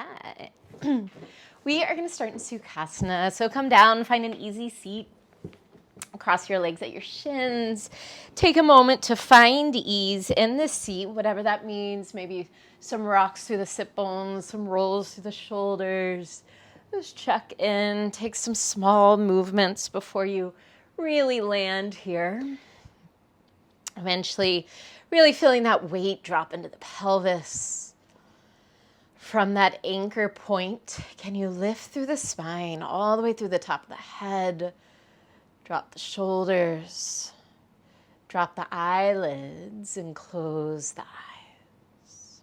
right. We are going to start in Sukhasana. So come down, find an easy seat. Cross your legs at your shins. Take a moment to find ease in this seat, whatever that means. Maybe some rocks through the sit bones, some rolls through the shoulders. Just check in. Take some small movements before you really land here. Eventually, really feeling that weight drop into the pelvis. From that anchor point, can you lift through the spine all the way through the top of the head? Drop the shoulders, drop the eyelids, and close the eyes.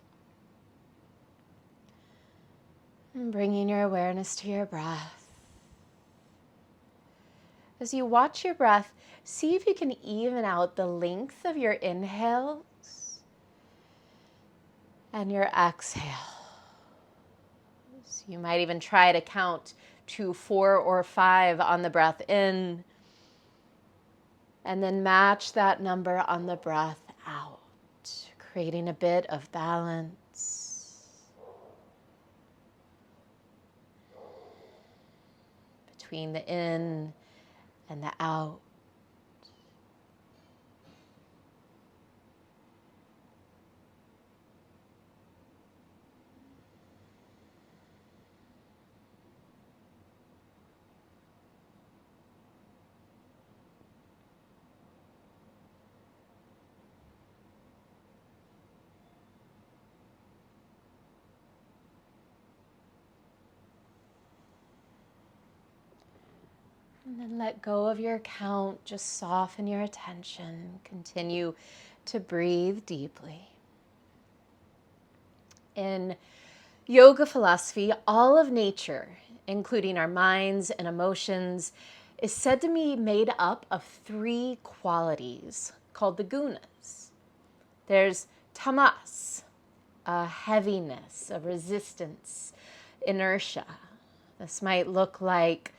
And bringing your awareness to your breath. As you watch your breath, see if you can even out the length of your inhales and your exhales. You might even try to count to 4 or 5 on the breath in. And then match that number on the breath out, creating a bit of balance between the in and the out. And then let go of your count. Just soften your attention. Continue to breathe deeply. In yoga philosophy, all of nature, including our minds and emotions, is said to be made up of 3 qualities called the gunas. There's tamas, a heaviness, a resistance, inertia. This might look like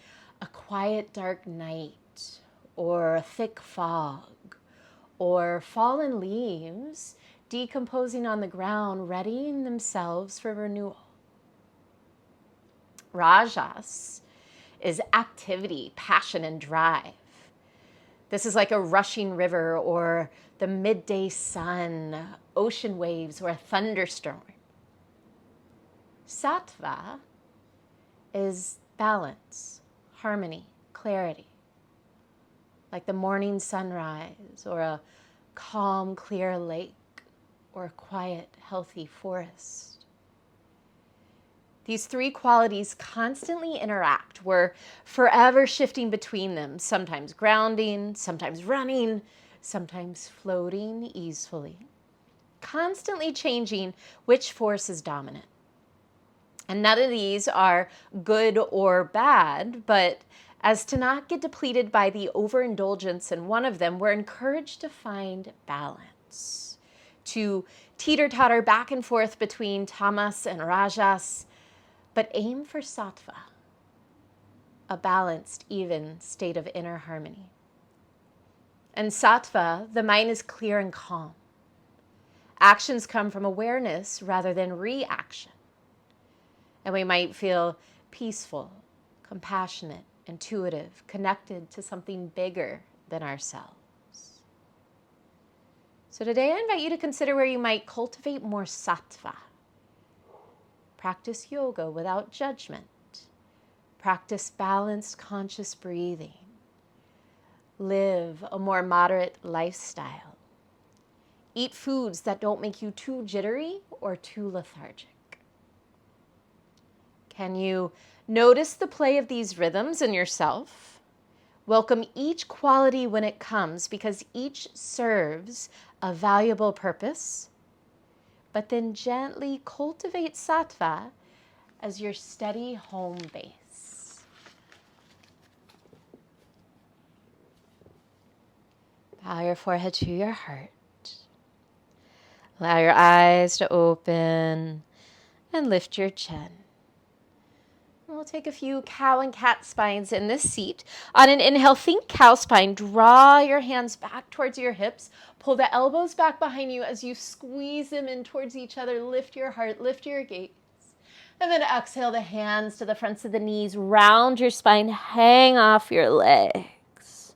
a quiet dark night, or a thick fog, or fallen leaves decomposing on the ground, readying themselves for renewal. Rajas is activity, passion, and drive. This is like a rushing river, or the midday sun, ocean waves, or a thunderstorm. Sattva is balance, harmony, clarity, like the morning sunrise, or a calm, clear lake, or a quiet, healthy forest. These 3 qualities constantly interact. We're forever shifting between them, sometimes grounding, sometimes running, sometimes floating easefully, constantly changing which force is dominant. And none of these are good or bad, but as to not get depleted by the overindulgence in one of them, we're encouraged to find balance, to teeter-totter back and forth between tamas and rajas, but aim for sattva, a balanced, even state of inner harmony. And sattva, the mind is clear and calm. Actions come from awareness rather than reaction. And we might feel peaceful, compassionate, intuitive, connected to something bigger than ourselves. So today I invite you to consider where you might cultivate more sattva. Practice yoga without judgment. Practice balanced, conscious breathing. Live a more moderate lifestyle. Eat foods that don't make you too jittery or too lethargic. Can you notice the play of these rhythms in yourself? Welcome each quality when it comes, because each serves a valuable purpose. But then gently cultivate sattva as your steady home base. Bow your forehead to your heart. Allow your eyes to open and lift your chin. We'll take a few cow and cat spines in this seat. On an inhale, think cow spine. Draw your hands back towards your hips. Pull the elbows back behind you as you squeeze them in towards each other. Lift your heart, lift your gaze. And then exhale the hands to the fronts of the knees. Round your spine. Hang off your legs.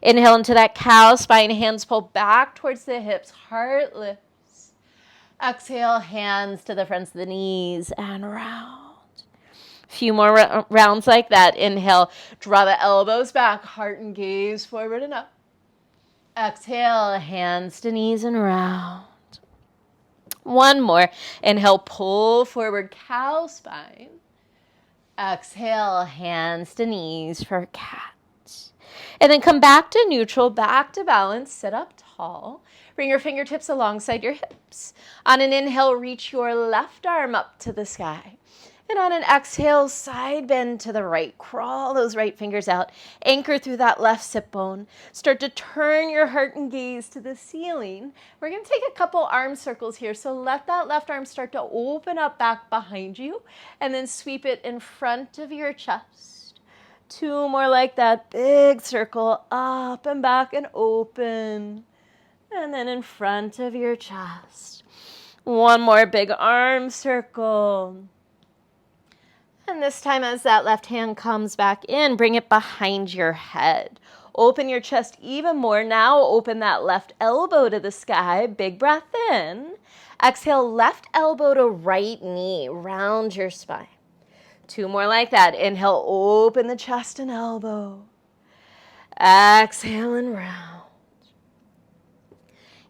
Inhale into that cow spine. Hands pull back towards the hips. Heart lifts. Exhale, hands to the fronts of the knees and round. A few more rounds like that. Inhale, draw the elbows back. Heart and gaze forward and up. Exhale, hands to knees and round. One more. Inhale, pull forward, cow spine. Exhale, hands to knees for cat. And then come back to neutral, back to balance. Sit up tall. Bring your fingertips alongside your hips. On an inhale, reach your left arm up to the sky. And on an exhale, side bend to the right. Crawl those right fingers out. Anchor through that left sit bone. Start to turn your heart and gaze to the ceiling. We're going to take a couple arm circles here. So let that left arm start to open up back behind you. And then sweep it in front of your chest. Two more like that. Big circle up and back and open. And then in front of your chest. One more big arm circle. And this time as that left hand comes back in, bring it behind your head. Open your chest even more. Now open that left elbow to the sky. Big breath in. Exhale, left elbow to right knee. Round your spine. Two more like that. Inhale, open the chest and elbow. Exhale and round.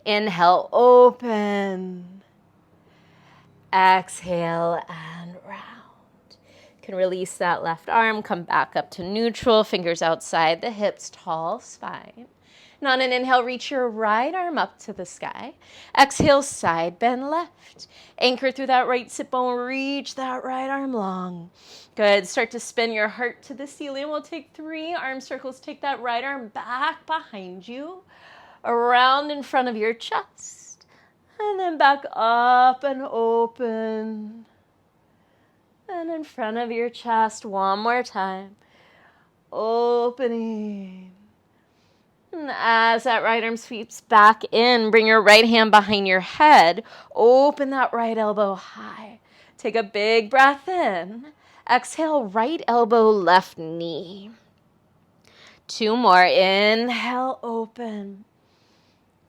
Inhale, open. Exhale and round. Can release that left arm, come back up to neutral, fingers outside the hips, tall spine. And on an inhale, reach your right arm up to the sky. Exhale, side bend left. Anchor through that right sit bone, reach that right arm long. Good, start to spin your heart to the ceiling. We'll take 3 arm circles. Take that right arm back behind you, around in front of your chest, and then back up and open. And in front of your chest, one more time. Opening. And as that right arm sweeps back in, bring your right hand behind your head. Open that right elbow high. Take a big breath in. Exhale, right elbow, left knee. 2 more. Inhale, open.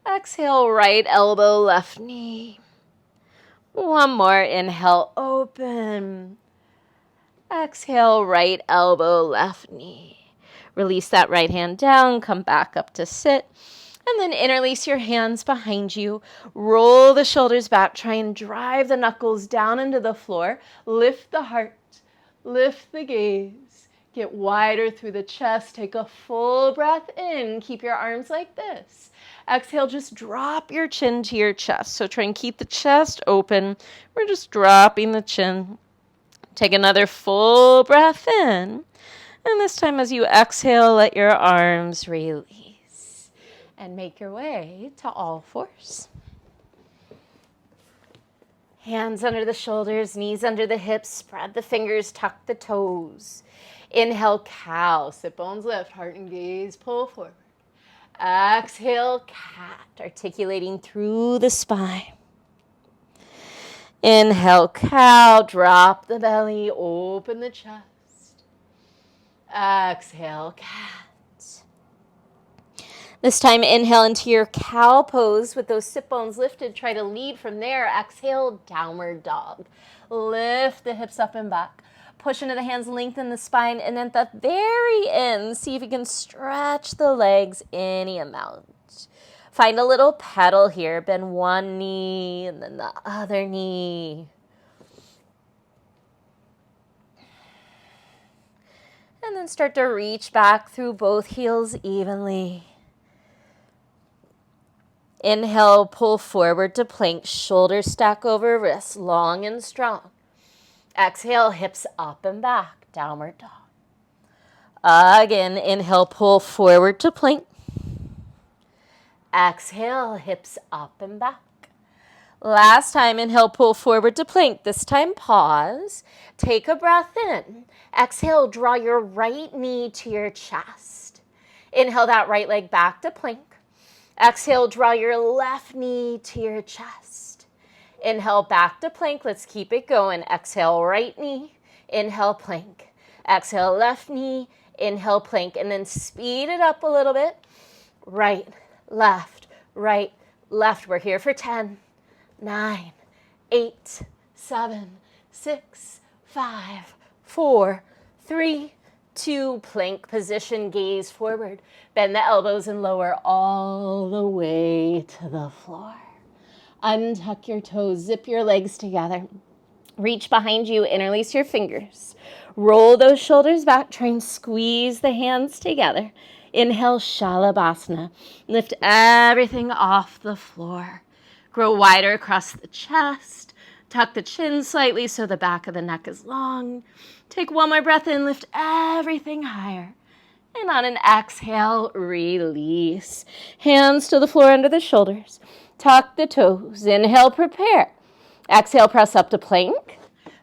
Exhale, right elbow, left knee. 1 more. Inhale, open. Exhale, right elbow, left knee. Release that right hand down, come back up to sit, and then interlace your hands behind you. Roll the shoulders back, try and drive the knuckles down into the floor. Lift the heart, lift the gaze. Get wider through the chest, take a full breath in. Keep your arms like this. Exhale, just drop your chin to your chest. So try and keep the chest open. We're just dropping the chin. Take another full breath in. And this time as you exhale, let your arms release. And make your way to all fours. Hands under the shoulders, knees under the hips. Spread the fingers, tuck the toes. Inhale, cow. Sit bones lift, heart and gaze, pull forward. Exhale, cat. Articulating through the spine. Inhale, cow, drop the belly, open the chest. Exhale, cat. This time, inhale into your cow pose with those sit bones lifted. Try to lead from there. Exhale, downward dog. Lift the hips up and back. Push into the hands, lengthen the spine, and then at the very end, see if you can stretch the legs any amount. Find a little pedal here. Bend one knee and then the other knee. And then start to reach back through both heels evenly. Inhale, pull forward to plank. Shoulders stack over wrists, long and strong. Exhale, hips up and back. Downward dog. Again, inhale, pull forward to plank. Exhale, hips up and back. Last time, inhale, pull forward to plank. This time, pause. Take a breath in. Exhale, draw your right knee to your chest. Inhale that right leg back to plank. Exhale, draw your left knee to your chest. Inhale, back to plank. Let's keep it going. Exhale, right knee. Inhale, plank. Exhale, left knee. Inhale, plank. And then speed it up a little bit. Right, left, right, left. We're here for 10, 9, 8, 7, 6, 5, 4, 3, 2. Plank position, gaze forward. Bend the elbows and lower all the way to the floor. Untuck your toes, zip your legs together. Reach behind you, interlace your fingers. Roll those shoulders back, try and squeeze the hands together. Inhale, Shalabhasana. Lift everything off the floor. Grow wider across the chest. Tuck the chin slightly so the back of the neck is long. Take one more breath in, lift everything higher. And on an exhale, release. Hands to the floor under the shoulders. Tuck the toes. Inhale, prepare. Exhale, press up to plank.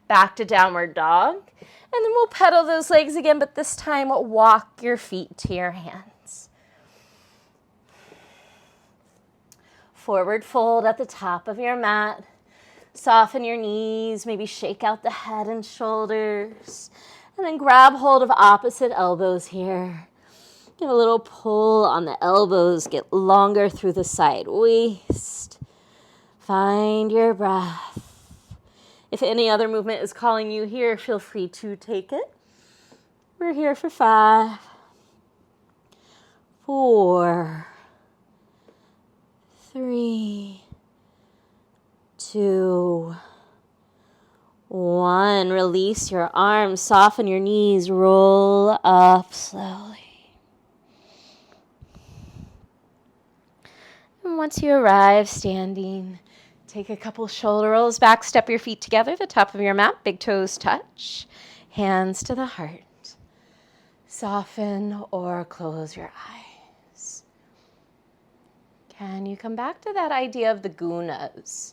Back to downward dog. And then we'll pedal those legs again, but this time walk your feet to your hands. Forward fold at the top of your mat. Soften your knees, maybe shake out the head and shoulders. And then grab hold of opposite elbows here. Give a little pull on the elbows. Get longer through the side waist. Find your breath. If any other movement is calling you here, feel free to take it. We're here for 5, 4, 3, 2, 1. Release your arms, soften your knees, roll up slowly. And once you arrive standing, take a couple shoulder rolls back, step your feet together, the top of your mat, big toes touch, hands to the heart. Soften or close your eyes. Can you come back to that idea of the gunas?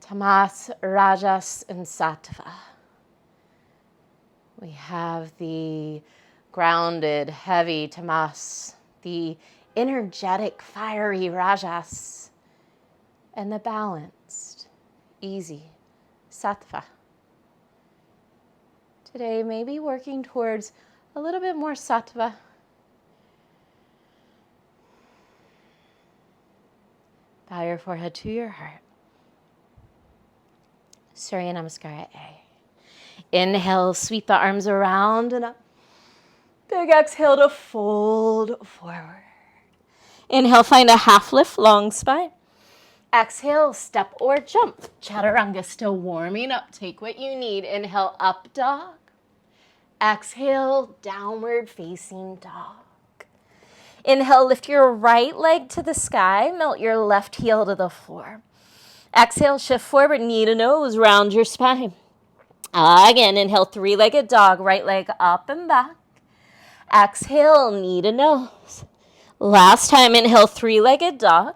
Tamas, Rajas, and Sattva. We have the grounded, heavy Tamas, the energetic, fiery Rajas, and the balanced, easy Sattva. Today, maybe working towards a little bit more Sattva. Bow your forehead to your heart. Surya Namaskara A. Inhale, sweep the arms around and up. Big exhale to fold forward. Inhale, find a half lift, long spine. Exhale, step or jump. Chaturanga, still warming up. Take what you need. Inhale, up dog. Exhale, downward facing dog. Inhale, lift your right leg to the sky. Melt your left heel to the floor. Exhale, shift forward, knee to nose, round your spine. Again, inhale, three-legged dog, right leg up and back. Exhale, knee to nose. Last time, inhale, three-legged dog.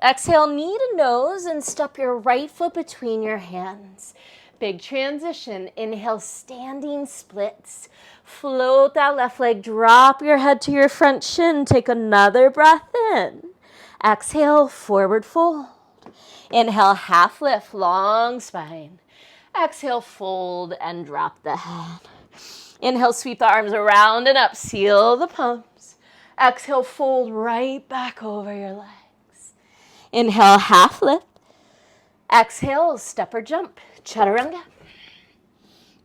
Exhale, knee to nose, and step your right foot between your hands. Big transition. Inhale, standing splits. Float that left leg, drop your head to your front shin. Take another breath in. Exhale, forward fold. Inhale, half lift, long spine. Exhale, fold and drop the head. Inhale, sweep the arms around and up, seal the palms. Exhale, fold right back over your legs. Inhale, half lift. Exhale, step or jump, chaturanga.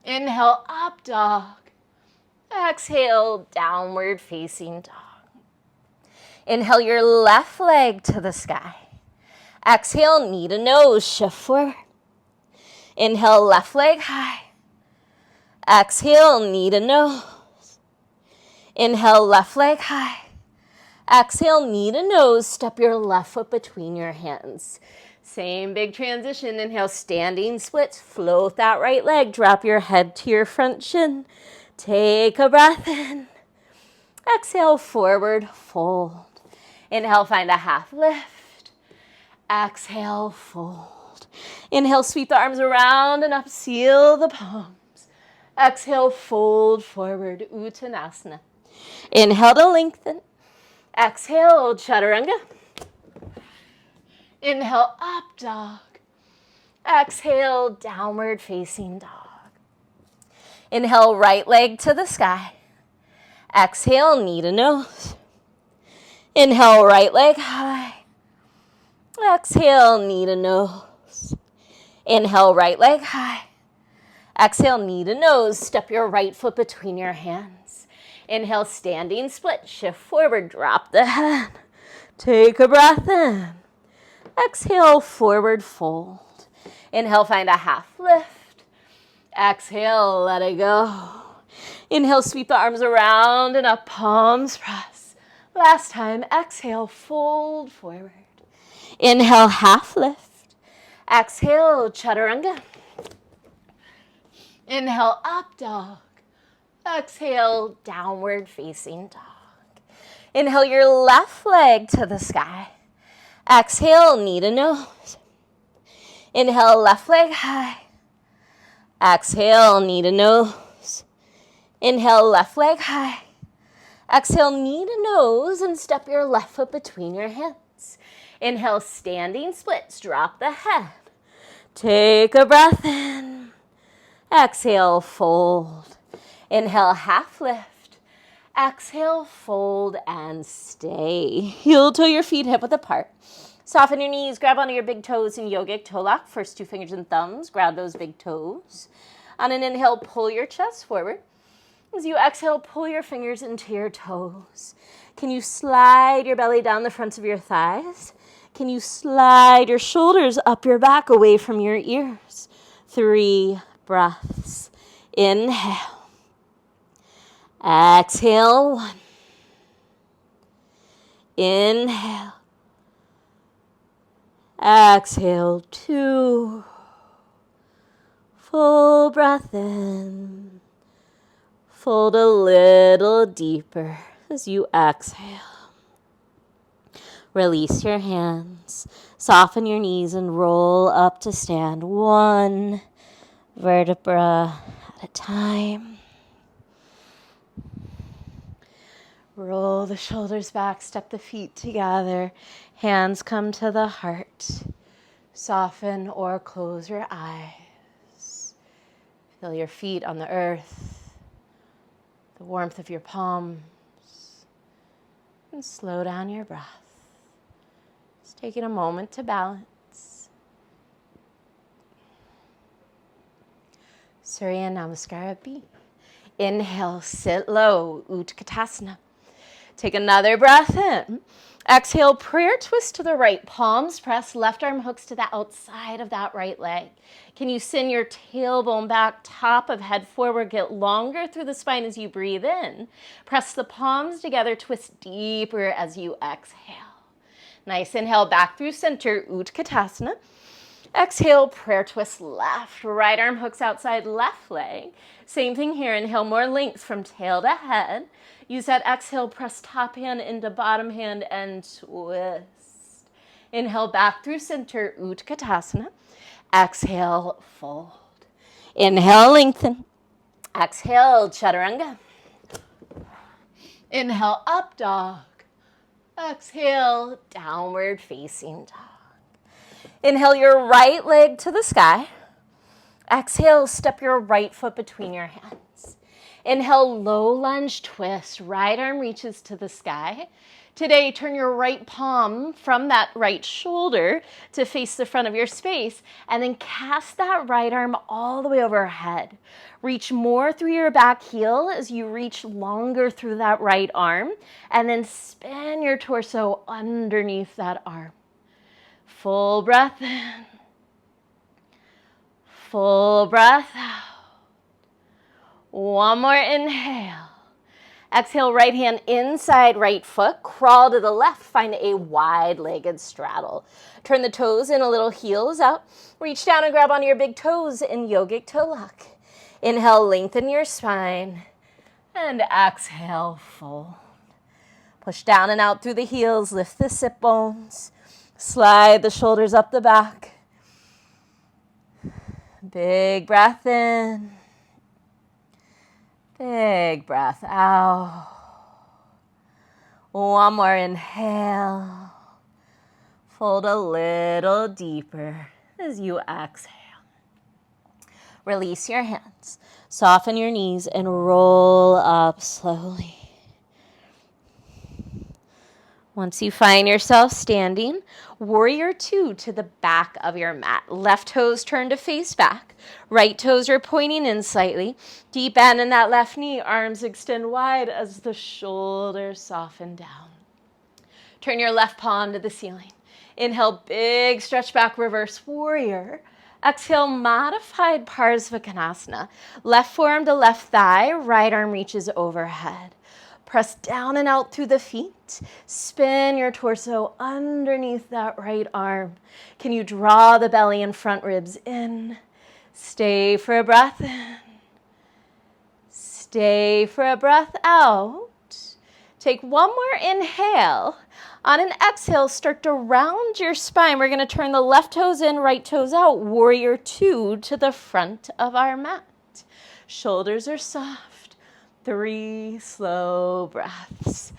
Inhale, up dog. Exhale, downward facing dog. Inhale your left leg to the sky. Exhale, knee to nose, shift forward. Inhale, left leg high. Exhale, knee to nose. Inhale, left leg high. Exhale, knee to nose, step your left foot between your hands. Same big transition. Inhale, standing splits. Float that right leg. Drop your head to your front shin. Take a breath in. Exhale, forward fold. Inhale, find a half lift. Exhale, fold. Inhale, sweep the arms around and up. Seal the palms. Exhale, fold forward. Uttanasana. Inhale to lengthen. Exhale, chaturanga. Inhale, up dog. Exhale, downward facing dog. Inhale, right leg to the sky. Exhale, knee to nose. Inhale, right leg high. Exhale, knee to nose. Inhale, right leg high. Exhale, knee to nose. Step your right foot between your hands. Inhale, standing split. Shift forward, drop the head. Take a breath in. Exhale, forward fold. Inhale, find a half lift. Exhale, let it go. Inhale, sweep the arms around and up, palms press. Last time, exhale, fold forward. Inhale, half lift. Exhale, chaturanga. Inhale, up dog. Exhale, downward facing dog. Inhale your left leg to the sky. Exhale, knee to nose. Inhale, left leg high. Exhale, knee to nose. Inhale, left leg high. Exhale, knee to nose, and step your left foot between your hands. Inhale, standing splits, drop the head. Take a breath in. Exhale, fold. Inhale, half lift. Exhale, fold, and stay. Heel toe your feet hip width apart. Soften your knees, grab onto your big toes in yogic toe lock. First 2 fingers and thumbs, grab those big toes. On an inhale, pull your chest forward. As you exhale, pull your fingers into your toes. Can you slide your belly down the fronts of your thighs? Can you slide your shoulders up your back away from your ears? 3 breaths. Inhale. Exhale, 1. Inhale. Exhale, 2. Full breath in. Fold a little deeper as you exhale. Release your hands. Soften your knees and roll up to stand 1 vertebra at a time. Roll the shoulders back, step the feet together. Hands come to the heart. Soften or close your eyes. Feel your feet on the earth, the warmth of your palms, and slow down your breath. Just taking a moment to balance. Surya Namaskara B. Inhale, sit low, Utkatasana. Take another breath in. Exhale, prayer twist to the right. Palms press, left arm hooks to the outside of that right leg. Can you send your tailbone back, top of head forward, get longer through the spine as you breathe in. Press the palms together, twist deeper as you exhale. Nice inhale, back through center, Utkatasana. Exhale, prayer twist left. Right arm hooks outside left leg. Same thing here. Inhale, more length from tail to head. Use that exhale, press top hand into bottom hand and twist. Inhale, back through center, Utkatasana. Exhale, fold. Inhale, lengthen. Exhale, chaturanga. Inhale, up dog. Exhale, downward facing dog. Inhale your right leg to the sky. Exhale, step your right foot between your hands. Inhale, low lunge twist. Right arm reaches to the sky. Today, turn your right palm from that right shoulder to face the front of your space, and then cast that right arm all the way overhead. Reach more through your back heel as you reach longer through that right arm, and then spin your torso underneath that arm. Full breath in. Full breath out. One more inhale. Exhale, right hand inside right foot. Crawl to the left. Find a wide-legged straddle. Turn the toes in a little, heels out. Reach down and grab onto your big toes in yogic toe lock. Inhale, lengthen your spine. And exhale, fold. Push down and out through the heels. Lift the sit bones. Slide the shoulders up the back. Big breath in. Big breath out. One more inhale. Fold a little deeper as you exhale. Release your hands. Soften your knees and roll up slowly. Once you find yourself standing, warrior two to the back of your mat. Left toes turn to face back. Right toes are pointing in slightly. Deep bend in that left knee. Arms extend wide as the shoulders soften down. Turn your left palm to the ceiling. Inhale, big stretch back, reverse warrior. Exhale, modified Parsvakonasana. Left forearm to left thigh, right arm reaches overhead. Press down and out through the feet. Spin your torso underneath that right arm. Can you draw the belly and front ribs in? Stay for a breath in. Stay for a breath out. Take one more inhale. On an exhale, start to round your spine. We're going to turn the left toes in, right toes out. Warrior two to the front of our mat. Shoulders are soft. 3 slow breaths.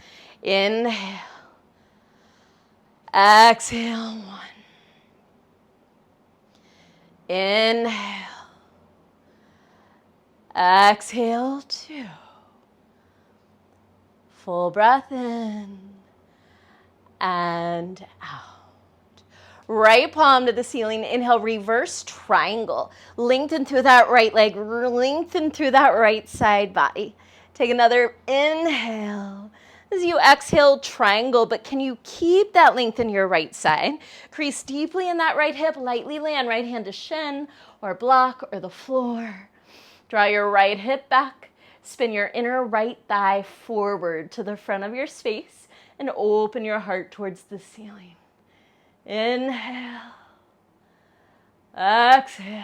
Inhale. Exhale, 1. Inhale. Exhale, 2. Full breath in and out. Right palm to the ceiling. Inhale, reverse triangle. Lengthen through that right leg. Lengthen through that right side body. Take another inhale. As you exhale, triangle, but can you keep that length in your right side? Crease deeply in that right hip. Lightly land right hand to shin or block or the floor. Draw your right hip back. Spin your inner right thigh forward to the front of your space and open your heart towards the ceiling. Inhale. Exhale.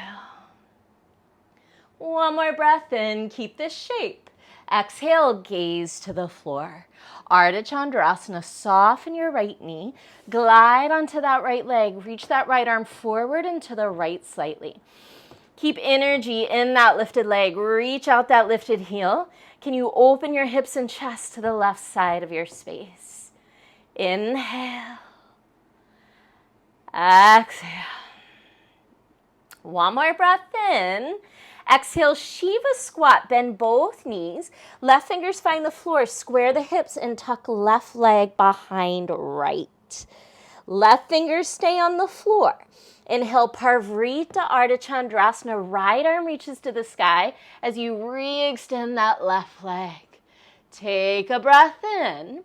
One more breath in. Keep this shape. Exhale, gaze to the floor. Ardha Chandrasana, soften your right knee. Glide onto that right leg. Reach that right arm forward and to the right slightly. Keep energy in that lifted leg. Reach out that lifted heel. Can you open your hips and chest to the left side of your space? Inhale. Exhale. One more breath in. Exhale, Shiva squat. Bend both knees. Left fingers find the floor. Square the hips and tuck left leg behind right. Left fingers stay on the floor. Inhale, Parvrita Ardha Chandrasana. Right arm reaches to the sky as you re-extend that left leg. Take a breath in.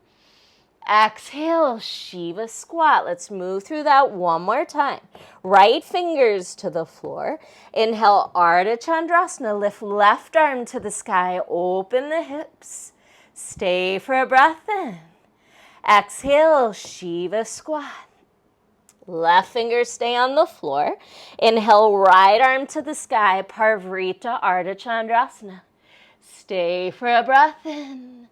Exhale, Shiva squat. Let's move through that one more time. Right fingers to the floor. Inhale, Ardha Chandrasana. Lift left arm to the sky. Open the hips. Stay for a breath in. Exhale, Shiva squat. Left fingers stay on the floor. Inhale, right arm to the sky. Parvrita Ardha Chandrasana. Stay for a breath in.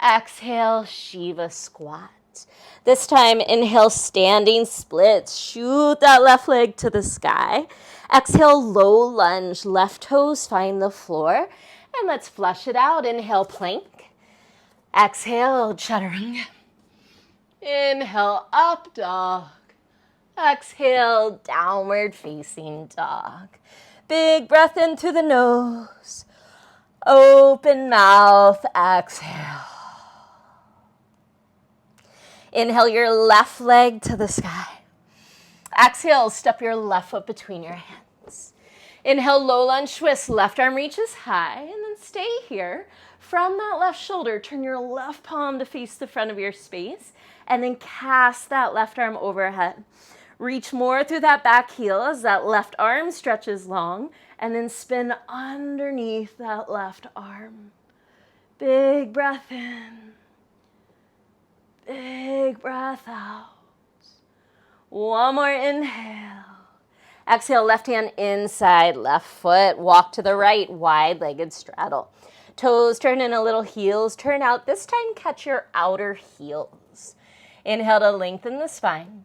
Exhale, Shiva squat. This time, inhale, standing splits. Shoot that left leg to the sky. Exhale, low lunge. Left toes find the floor. And let's flush it out. Inhale, plank. Exhale, chaturanga. Inhale, up dog. Exhale, downward facing dog. Big breath in through the nose. Open mouth, exhale. Inhale your left leg to the sky. Exhale, step your left foot between your hands. Inhale, low lunge twist. Left arm reaches high and then stay here. From that left shoulder, turn your left palm to face the front of your space and then cast that left arm overhead. Reach more through that back heel as that left arm stretches long and then spin underneath that left arm. Big breath in. Big breath out. One more inhale. Exhale, left hand inside, left foot. Walk to the right, wide-legged straddle. Toes turn in a little, heels turn out. This time, catch your outer heels. Inhale to lengthen the spine.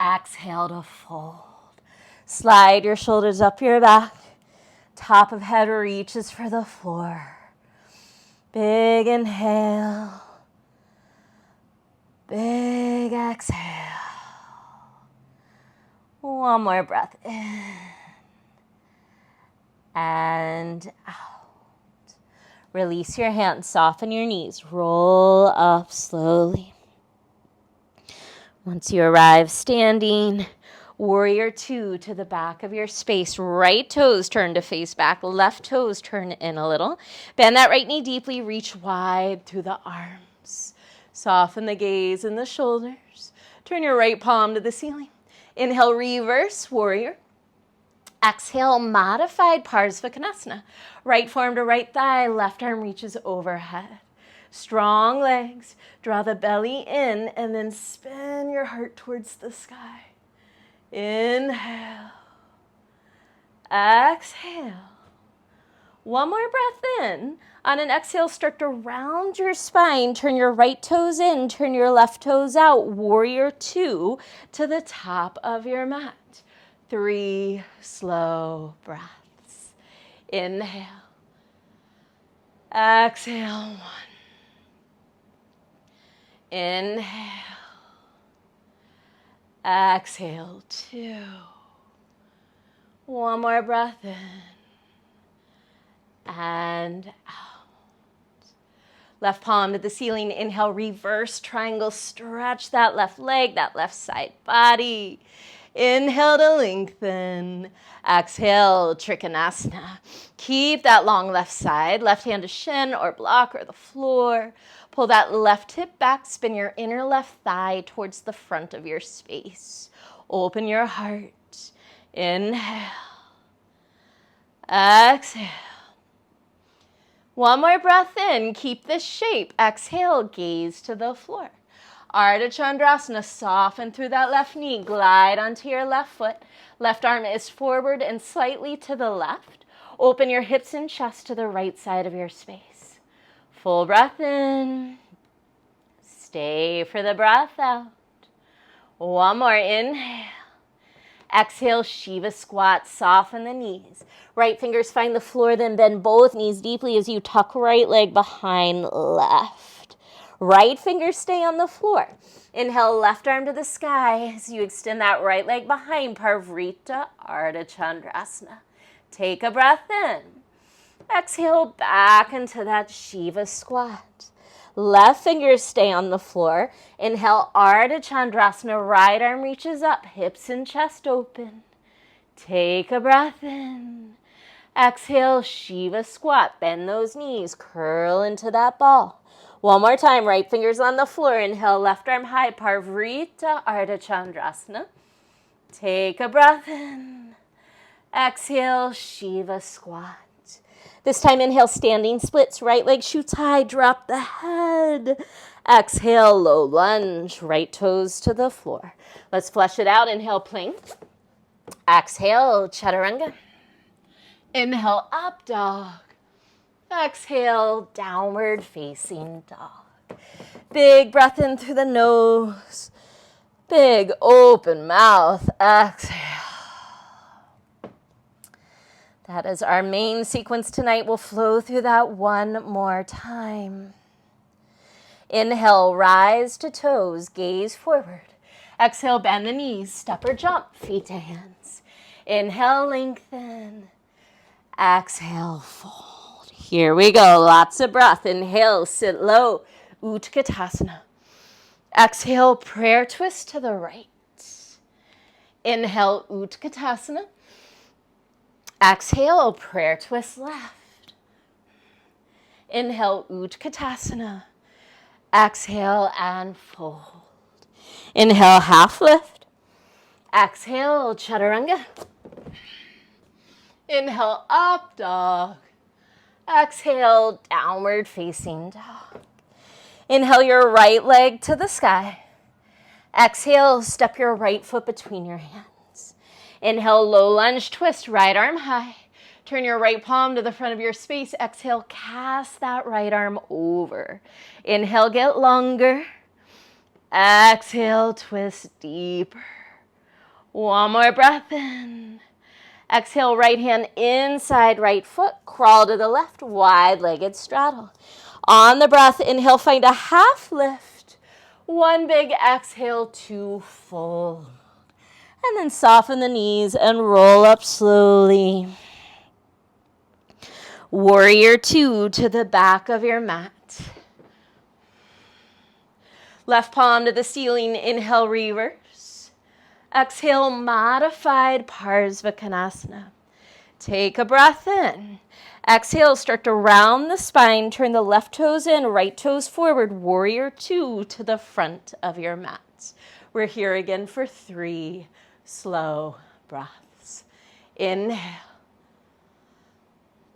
Exhale to fold. Slide your shoulders up your back. Top of head reaches for the floor. Big inhale. Big exhale. One more breath in and out. Release your hands, soften your knees, roll up slowly. Once you arrive standing, warrior two to the back of your space. Right toes turn to face back, left toes turn in a little. Bend that right knee deeply, reach wide through the arms. Soften the gaze in the shoulders. Turn your right palm to the ceiling. Inhale, reverse warrior. Exhale, modified Parsvakonasana. Right forearm to right thigh, left arm reaches overhead. Strong legs, draw the belly in, and then spin your heart towards the sky. Inhale. Exhale. One more breath in. On an exhale, start to round your spine. Turn your right toes in, turn your left toes out. Warrior two to the top of your mat. 3 slow breaths. Inhale. Exhale, 1. Inhale. Exhale, 2. One more breath in. And out. Left palm to the ceiling. Inhale, reverse triangle. Stretch that left leg, that left side body. Inhale to lengthen. Exhale, Trikonasana. Keep that long left side. Left hand to shin or block or the floor. Pull that left hip back. Spin your inner left thigh towards the front of your space. Open your heart. Inhale. Exhale. One more breath in. Keep this shape. Exhale, gaze to the floor. Ardha Chandrasana, soften through that left knee. Glide onto your left foot. Left arm is forward and slightly to the left. Open your hips and chest to the right side of your space. Full breath in. Stay for the breath out. One more. Inhale. Exhale, Shiva squat. Soften the knees. Right fingers find the floor, then bend both knees deeply as you tuck right leg behind left. Right fingers stay on the floor. Inhale, left arm to the sky as you extend that right leg behind, Parvrita Ardha Chandrasana. Take a breath in. Exhale, back into that Shiva squat. Left fingers stay on the floor. Inhale, Ardha Chandrasana. Right arm reaches up, hips and chest open. Take a breath in. Exhale, Shiva squat. Bend those knees, curl into that ball. One more time, right fingers on the floor. Inhale, left arm high, Parvrita Ardha Chandrasana. Take a breath in. Exhale, Shiva squat. This time, inhale, standing splits. Right leg shoots high, drop the head. Exhale, low lunge, right toes to the floor. Let's flesh it out. Inhale, plank. Exhale, chaturanga. Inhale, up dog. Exhale, downward facing dog. Big breath in through the nose. Big open mouth. Exhale. That is our main sequence tonight. We'll flow through that one more time. Inhale, rise to toes, gaze forward. Exhale, bend the knees, step or jump, feet to hands. Inhale, lengthen. Exhale, fold. Here we go, lots of breath. Inhale, sit low, Utkatasana. Exhale, prayer twist to the right. Inhale, Utkatasana. Exhale, prayer twist left. Inhale, Utkatasana. Exhale and fold. Inhale, half lift. Exhale, chaturanga. Inhale, up dog. Exhale, downward facing dog. Inhale your right leg to the sky. Exhale, step your right foot between your hands. Inhale, low lunge twist, right arm high. Turn your right palm to the front of your space. Exhale, cast that right arm over. Inhale, get longer. Exhale, twist deeper. One more breath in. Exhale, right hand inside right foot. Crawl to the left, wide-legged straddle. On the breath, inhale, find a half lift. One big exhale to fold. And then soften the knees and roll up slowly. Warrior 2 to the back of your mat. Left palm to the ceiling, inhale, reverse. Exhale, modified Parsvakonasana. Take a breath in. Exhale, start to round the spine, turn the left toes in, right toes forward, warrior 2 to the front of your mat. We're here again for 3 slow breaths. Inhale.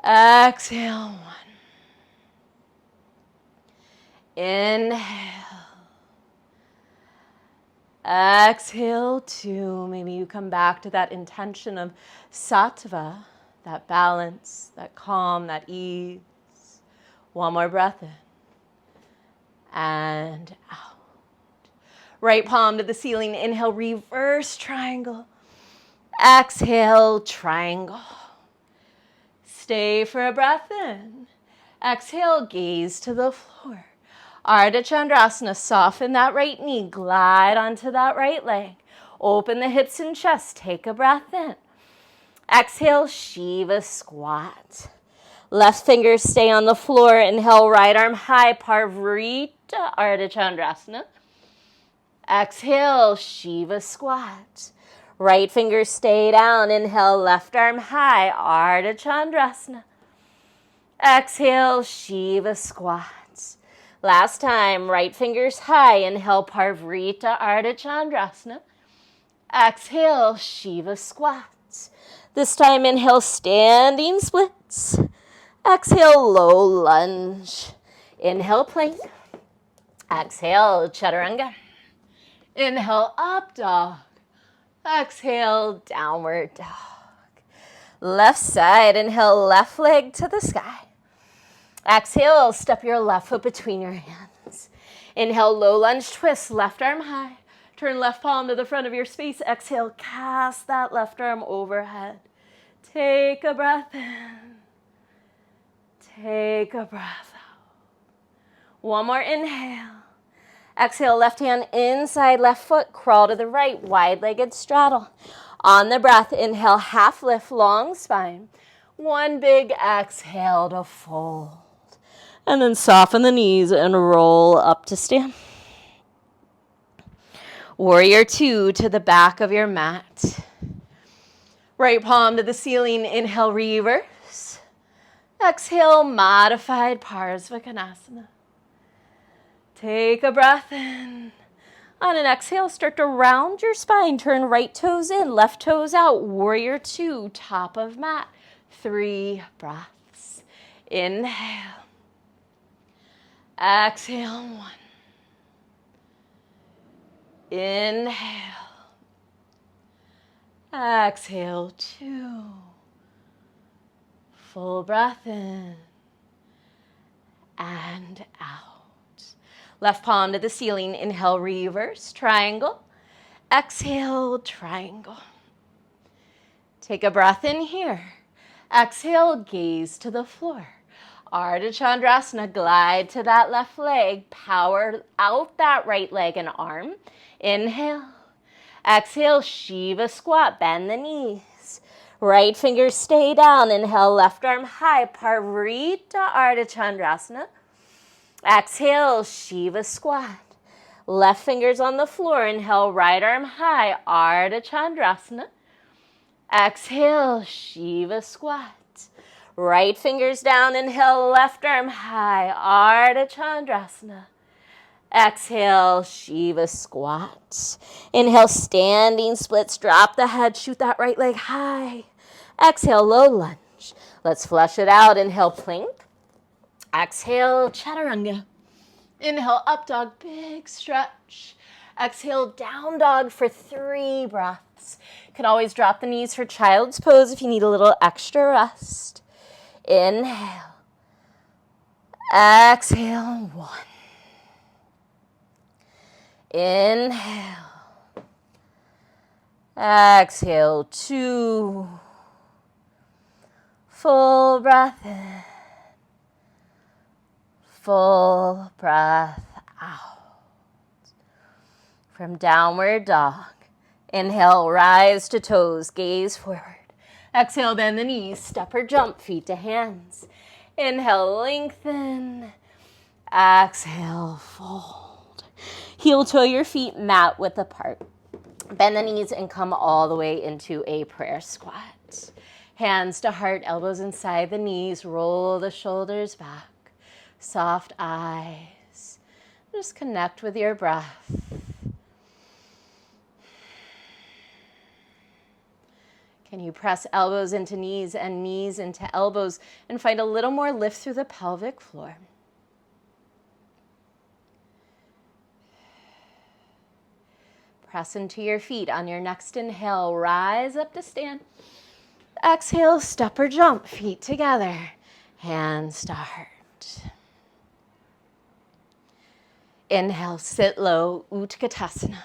Exhale, 1. Inhale. Exhale, 2. Maybe you come back to that intention of Sattva, that balance, that calm, that ease. 1 more breath in. And out. Right palm to the ceiling. Inhale, reverse triangle. Exhale, triangle. Stay for a breath in. Exhale, gaze to the floor. Ardha Chandrasana, soften that right knee, glide onto that right leg. Open the hips and chest, take a breath in. Exhale, Shiva squat. Left fingers stay on the floor. Inhale, right arm high, Parvrita, Ardha Chandrasana. Exhale, Shiva squat. Right fingers stay down. Inhale, left arm high, Ardha Chandrasana. Exhale, Shiva squat. Last time, right fingers high. Inhale, Parvrita, Ardha Chandrasana. Exhale, Shiva squats. This time, inhale, standing splits. Exhale, low lunge. Inhale, plank. Exhale, chaturanga. Inhale, up dog. Exhale, downward dog. Left side, inhale, left leg to the sky. Exhale, step your left foot between your hands. Inhale, low lunge twist, left arm high. Turn left palm to the front of your space. Exhale, cast that left arm overhead. Take a breath in. Take a breath out. 1 more inhale. Exhale, left hand inside left foot. Crawl to the right, wide-legged straddle. On the breath, inhale, half lift, long spine. 1 big exhale to fold. And then soften the knees and roll up to stand. Warrior 2 to the back of your mat. Right palm to the ceiling. Inhale, reverse. Exhale, modified Parsvakonasana. Take a breath in. On an exhale, start to round your spine. Turn right toes in, left toes out. Warrior 2, top of mat. 3 breaths. Inhale. Exhale, 1. Inhale. Exhale, 2. Full breath in and out. Left palm to the ceiling. Inhale, reverse triangle. Exhale, triangle. Take a breath in here. Exhale, gaze to the floor. Ardha Chandrasana, glide to that left leg. Power out that right leg and arm. Inhale. Exhale, Shiva squat, bend the knees. Right fingers stay down. Inhale, left arm high, Parvrita, Ardha Chandrasana. Exhale, Shiva squat. Left fingers on the floor. Inhale, right arm high, Ardha Chandrasana. Exhale, Shiva squat. Right fingers down. Inhale, left arm high, Ardha Chandrasana. Exhale, Shiva squat. Inhale, standing splits. Drop the head, shoot that right leg high. Exhale, low lunge. Let's flush it out. Inhale, plank. Exhale, chaturanga. Inhale, up dog, big stretch. Exhale, down dog for 3 breaths. You can always drop the knees for child's pose if you need a little extra rest. Inhale. Exhale, 1. Inhale. Exhale, 2. Full breath in. Full breath out. From downward dog, Inhale, rise to toes, gaze forward. Exhale, bend the knees, step or jump, feet to hands. Inhale, lengthen. Exhale, fold. Heel toe your feet mat width apart. Bend the knees and come all the way into a prayer squat. Hands to heart, elbows inside the knees, roll the shoulders back. Soft eyes. Just connect with your breath. Can you press elbows into knees and knees into elbows and find a little more lift through the pelvic floor? Press into your feet. On your next inhale, rise up to stand. Exhale, step or jump, feet together, hands to heart. Inhale, sit low, Utkatasana.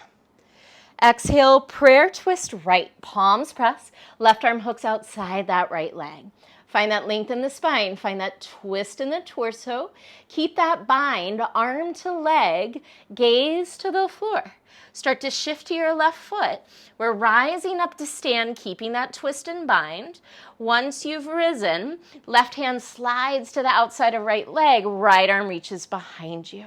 Exhale, prayer twist right, palms press, left arm hooks outside that right leg. Find that length in the spine, find that twist in the torso. Keep that bind, arm to leg, gaze to the floor. Start to shift to your left foot. We're rising up to stand, keeping that twist and bind. Once you've risen, left hand slides to the outside of right leg, right arm reaches behind you.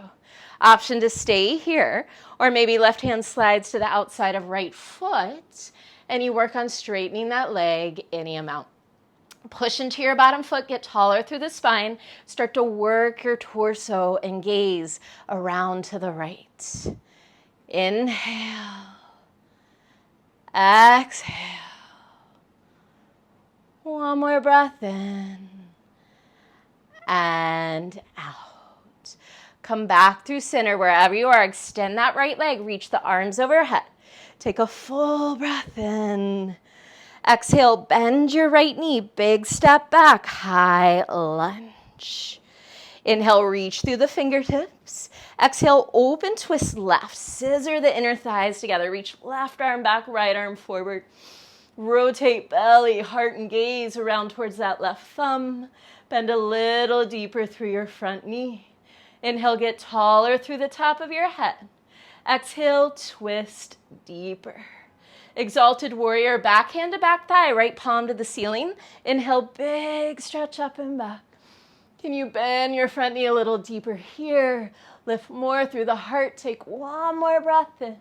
Option to stay here, or maybe left hand slides to the outside of right foot, and you work on straightening that leg any amount. Push into your bottom foot, get taller through the spine, start to work your torso and gaze around to the right. Inhale, exhale. One more breath in and out. Come back through center wherever you are. Extend that right leg. Reach the arms overhead. Take a full breath in. Exhale, bend your right knee. Big step back. High lunge. Inhale, reach through the fingertips. Exhale, open twist left. Scissor the inner thighs together. Reach left arm back, right arm forward. Rotate belly, heart, and gaze around towards that left thumb. Bend a little deeper through your front knee. Inhale, get taller through the top of your head. Exhale, twist deeper. Exalted warrior, back hand to back thigh, right palm to the ceiling. Inhale, big stretch up and back. Can you bend your front knee a little deeper here? Lift more through the heart. Take one more breath in.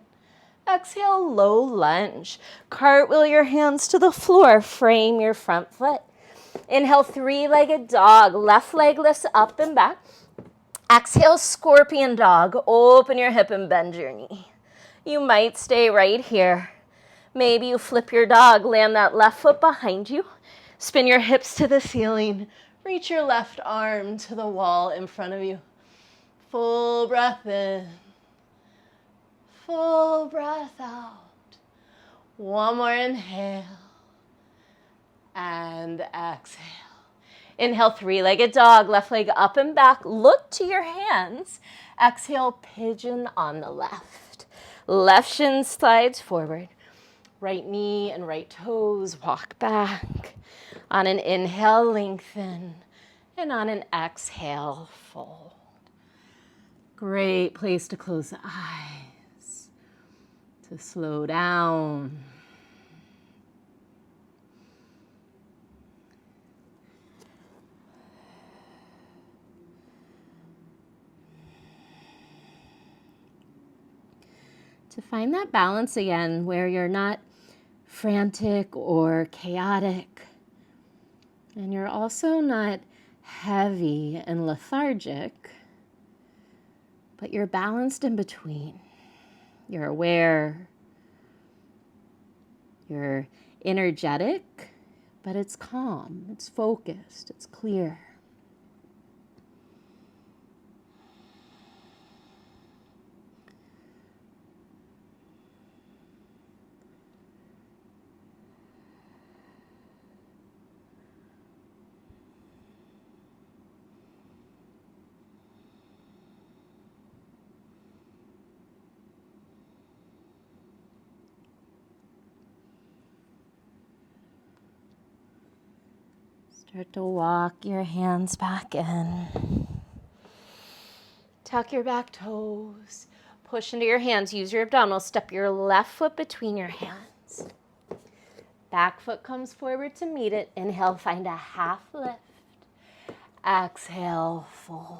Exhale, low lunge. Cartwheel your hands to the floor. Frame your front foot. Inhale, three-legged dog. Left leg lifts up and back. Exhale, scorpion dog. Open your hip and bend your knee. You might stay right here. Maybe you flip your dog, land that left foot behind you. Spin your hips to the ceiling. Reach your left arm to the wall in front of you. Full breath in. Full breath out. One more inhale. And exhale. Inhale, three-legged dog, left leg up and back. Look to your hands. Exhale, pigeon on the left. Left shin slides forward. Right knee and right toes walk back. On an inhale, lengthen. And on an exhale, fold. Great place to close the eyes. To slow down. To find that balance again where you're not frantic or chaotic, and you're also not heavy and lethargic, but you're balanced in between. You're aware, you're energetic, but it's calm, it's focused, it's clear. Start to walk your hands back in. Tuck your back toes. Push into your hands. Use your abdominals. Step your left foot between your hands. Back foot comes forward to meet it. Inhale, find a half lift. Exhale, fold.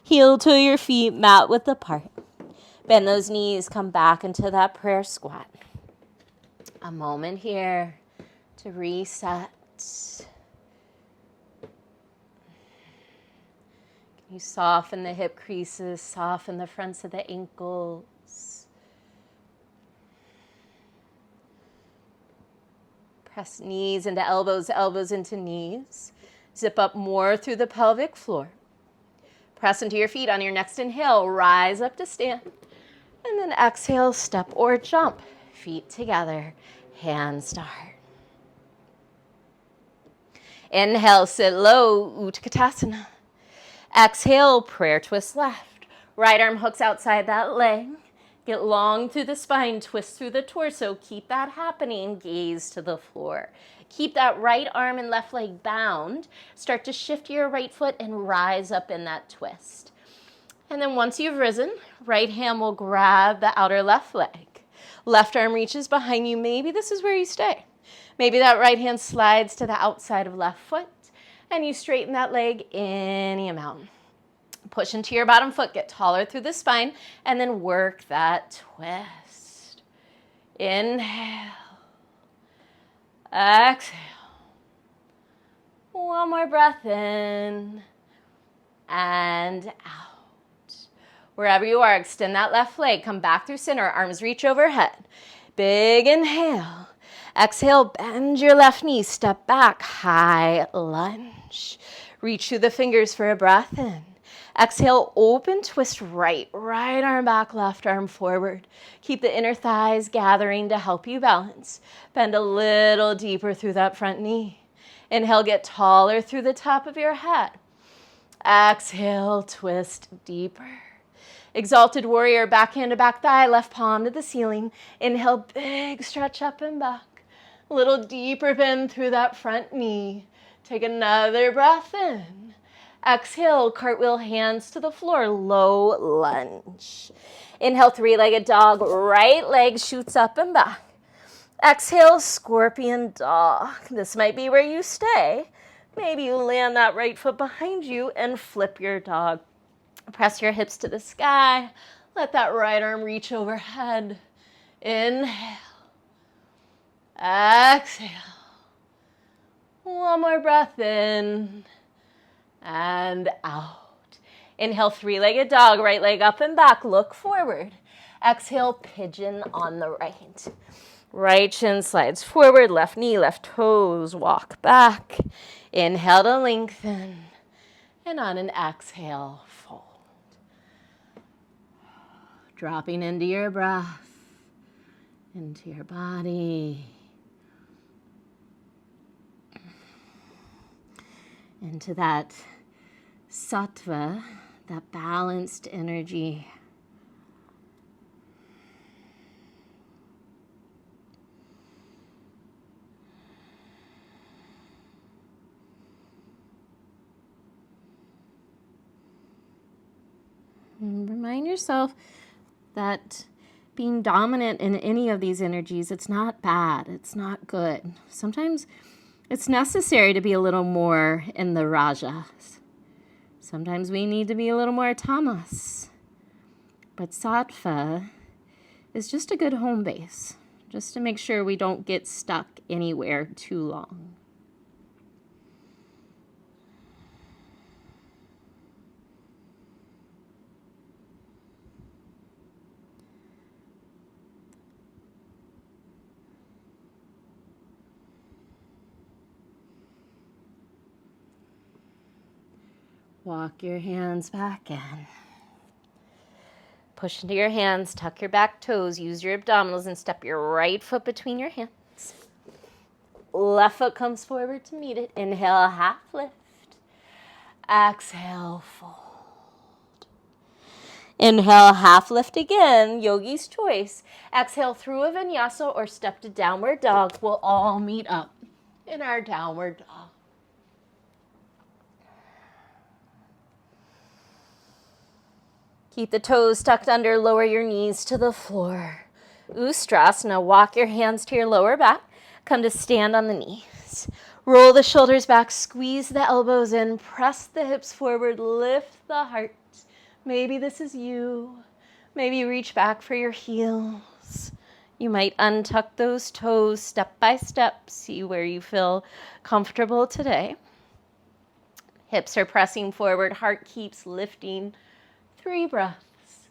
Heel to your feet, mat width apart. Bend those knees, come back into that prayer squat. A moment here to reset. You soften the hip creases, soften the fronts of the ankles. Press knees into elbows, elbows into knees. Zip up more through the pelvic floor. Press into your feet on your next inhale. Rise up to stand. And then exhale, step or jump. Feet together, hands to heart. Inhale, sit low, Utkatasana. Exhale, prayer twist left. Right arm hooks outside that leg. Get long through the spine, twist through the torso. Keep that happening, gaze to the floor. Keep that right arm and left leg bound. Start to shift your right foot and rise up in that twist. And then once you've risen, right hand will grab the outer left leg. Left arm reaches behind you. Maybe this is where you stay. Maybe that right hand slides to the outside of left foot and you straighten that leg any amount. Push into your bottom foot, get taller through the spine, and then work that twist. Inhale. Exhale. One more breath in and out. Wherever you are, extend that left leg. Come back through center. Arms reach overhead. Big inhale. Exhale, bend your left knee. Step back, high lunge. Reach through the fingers for a breath in. Exhale, open twist right arm back, left arm forward. Keep the inner thighs gathering to help you balance. Bend a little deeper through that front knee. Inhale, get taller through the top of your head. Exhale, twist deeper. Exalted warrior, back hand to back thigh, left palm to the ceiling. Inhale, big stretch up and back. A little deeper bend through that front knee. Take another breath in. Exhale, cartwheel hands to the floor, low lunge. Inhale, three-legged dog, right leg shoots up and back. Exhale, scorpion dog. This might be where you stay. Maybe you land that right foot behind you and flip your dog. Press your hips to the sky. Let that right arm reach overhead. Inhale. Exhale. One more breath in and out. Inhale, three-legged dog, right leg up and back. Look forward. Exhale, pigeon on the right. Right shin slides forward, left knee, left toes, walk back. Inhale to lengthen. And on an exhale, fold. Dropping into your breath, into your body, into that Sattva, that balanced energy. And remind yourself that being dominant in any of these energies, it's not bad, it's not good. Sometimes it's necessary to be a little more in the rajas. Sometimes we need to be a little more tamas. But sattva is just a good home base, just to make sure we don't get stuck anywhere too long. Walk your hands back in. Push into your hands, tuck your back toes, use your abdominals, and step your right foot between your hands. Left foot comes forward to meet it. Inhale, half lift. Exhale, fold. Inhale, half lift again, yogi's choice. Exhale through a vinyasa or step to downward dog. We'll all meet up in our downward dog. Keep the toes tucked under, lower your knees to the floor. Ustrasana, walk your hands to your lower back. Come to stand on the knees. Roll the shoulders back, squeeze the elbows in, press the hips forward, lift the heart. Maybe this is you. Maybe reach back for your heels. You might untuck those toes step by step, see where you feel comfortable today. Hips are pressing forward, heart keeps lifting. 3 breaths.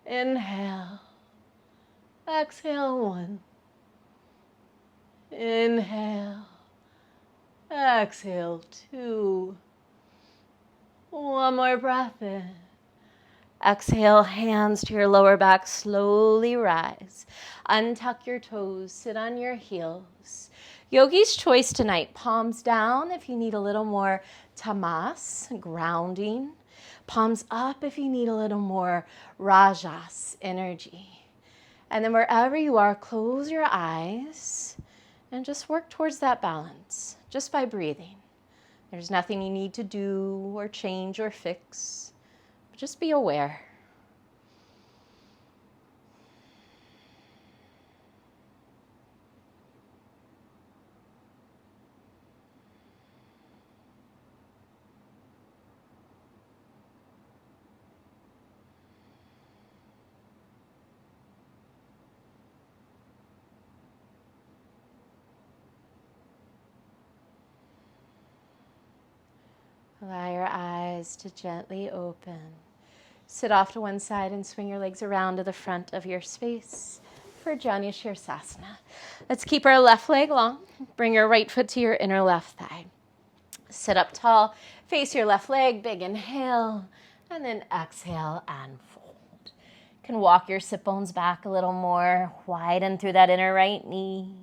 Inhale. Exhale 1. Inhale. Exhale 2. One more breath in. Exhale, hands to your lower back, slowly rise. Untuck your toes, sit on your heels. Yogi's choice tonight, palms down if you need a little more tamas, grounding. Palms up if you need a little more rajas, energy. And then wherever you are, close your eyes and just work towards that balance, just by breathing. There's nothing you need to do or change or fix. Just be aware. Allow your eyes to gently open. Sit off to one side and swing your legs around to the front of your space for Janu Shirsasana. Let's keep our left leg long. Bring your right foot to your inner left thigh. Sit up tall, face your left leg, big inhale, and then exhale and fold. You can walk your sit bones back a little more, widen through that inner right knee.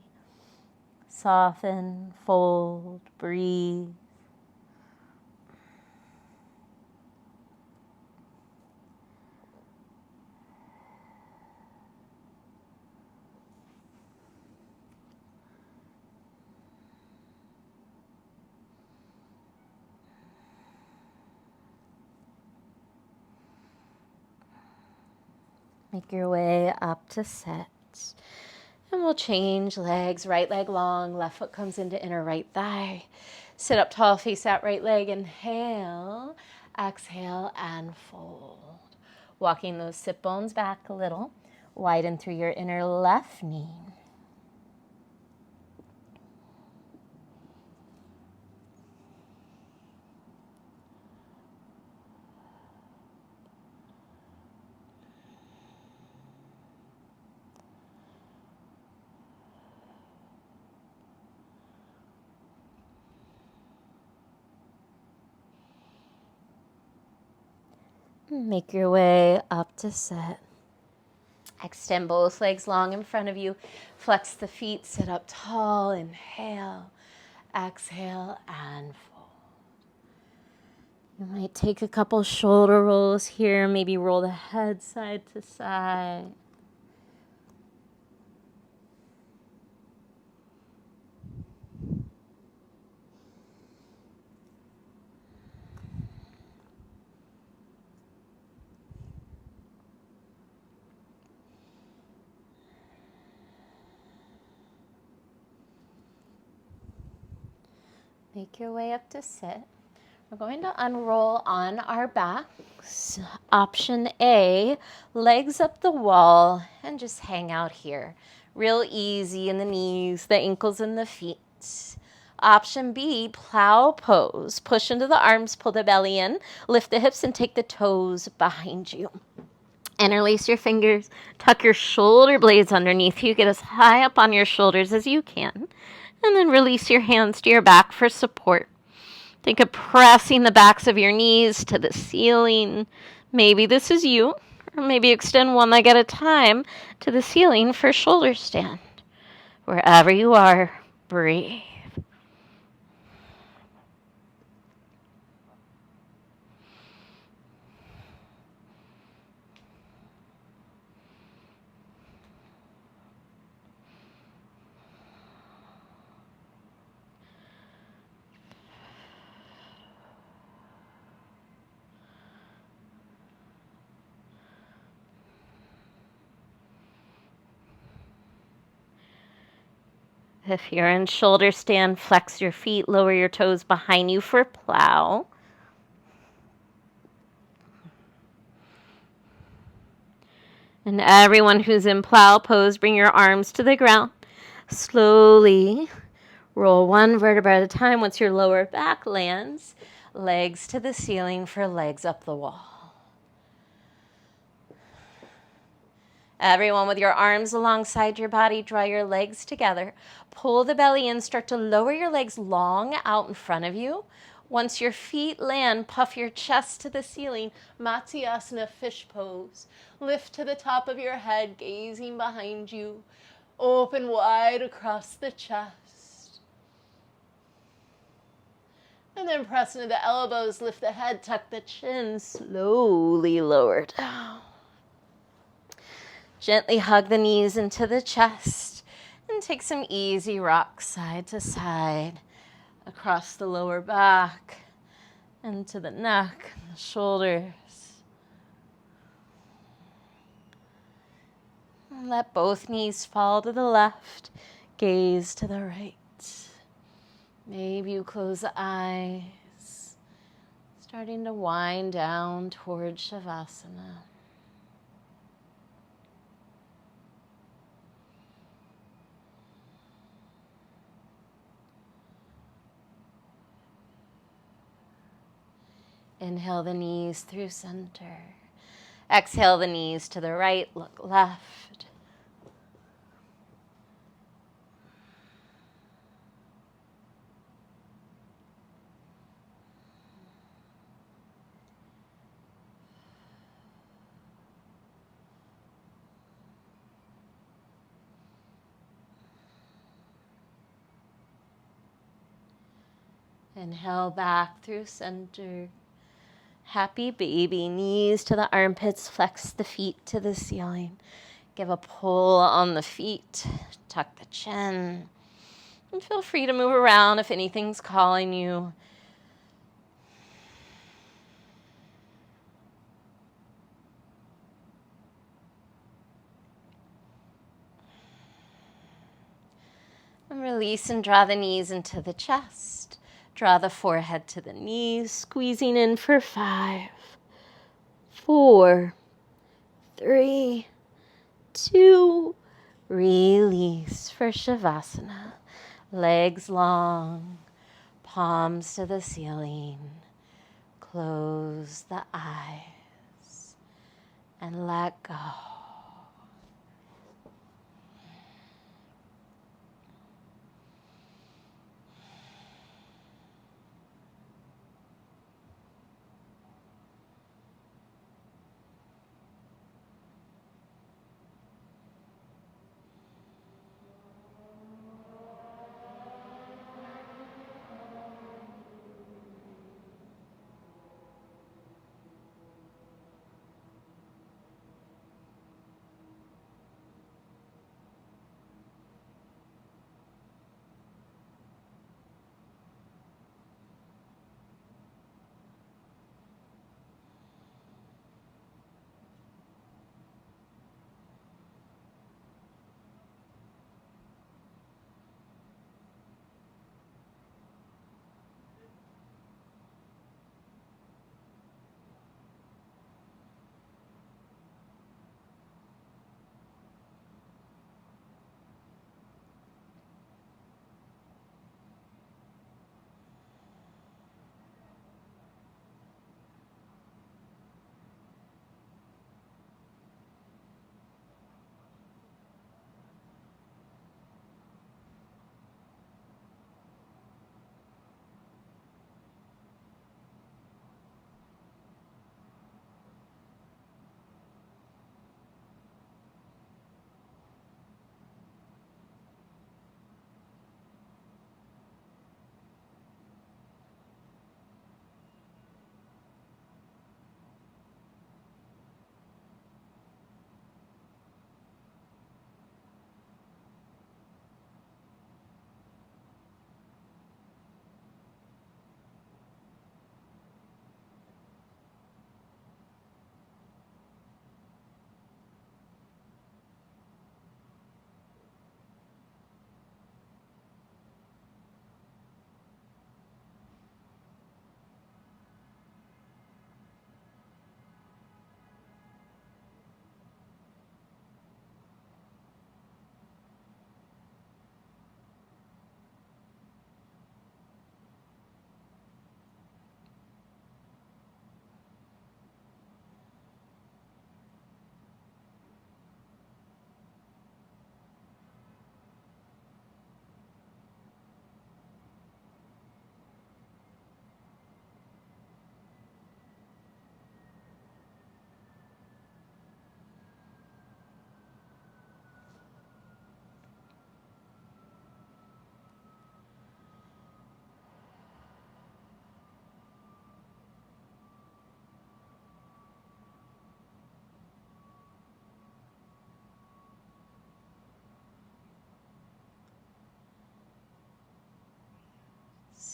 Soften, fold, breathe. Make your way up to sit. And we'll change legs, right leg long, left foot comes into inner right thigh. Sit up tall, face that right leg, inhale, exhale, and fold. Walking those sit bones back a little, widen through your inner left knee. Make your way up to sit. Extend both legs long in front of you. Flex the feet, sit up tall, inhale, exhale, and fold. You might take a couple shoulder rolls here, maybe roll the head side to side. Make your way up to sit. We're going to unroll on our backs. Option A, legs up the wall and just hang out here. Real easy in the knees, the ankles, and the feet. Option B, plow pose. Push into the arms, pull the belly in, lift the hips, and take the toes behind you. Interlace your fingers, tuck your shoulder blades underneath you, get as high up on your shoulders as you can, and then release your hands to your back for support. Think of pressing the backs of your knees to the ceiling. Maybe this is you, or maybe extend one leg at a time to the ceiling for shoulder stand. Wherever you are, breathe. If you're in shoulder stand, flex your feet, lower your toes behind you for plow. And everyone who's in plow pose, bring your arms to the ground. Slowly roll one vertebra at a time. Once your lower back lands, legs to the ceiling for legs up the wall. Everyone with your arms alongside your body, draw your legs together. Pull the belly in, start to lower your legs long out in front of you. Once your feet land, puff your chest to the ceiling. Matsyasana, fish pose. Lift to the top of your head, gazing behind you. Open wide across the chest. And then press into the elbows, lift the head, tuck the chin, slowly lower down. Gently hug the knees into the chest and take some easy rocks side to side across the lower back and to the neck, the shoulders. And let both knees fall to the left, gaze to the right. Maybe you close the eyes, starting to wind down towards Shavasana. Inhale the knees through center. Exhale the knees to the right, look left. Inhale back through center. Happy baby, knees to the armpits, flex the feet to the ceiling. Give a pull on the feet, tuck the chin. And feel free to move around if anything's calling you. And release and draw the knees into the chest. Draw the forehead to the knees, squeezing in for 5, 4, 3, 2, release for Shavasana. Legs long, palms to the ceiling. Close the eyes and let go.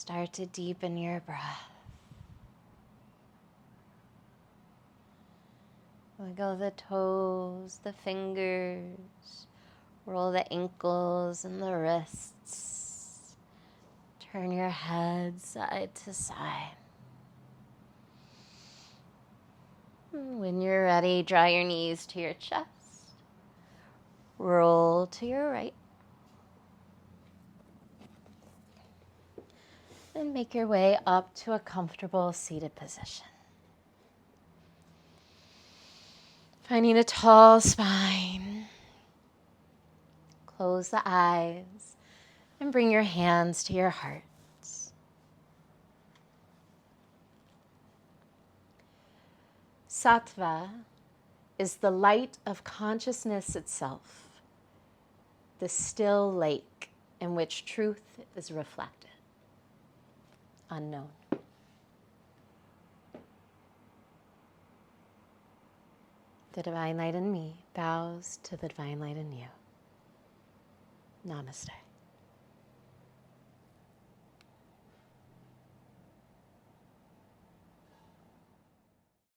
Start to deepen your breath. Wiggle the toes, the fingers, roll the ankles and the wrists. Turn your head side to side. When you're ready, draw your knees to your chest. Roll to your right. And make your way up to a comfortable seated position. Finding a tall spine. Close the eyes and bring your hands to your heart. Sattva is the light of consciousness itself, the still lake in which truth is reflected. Unknown. The divine light in me bows to the divine light in you. Namaste.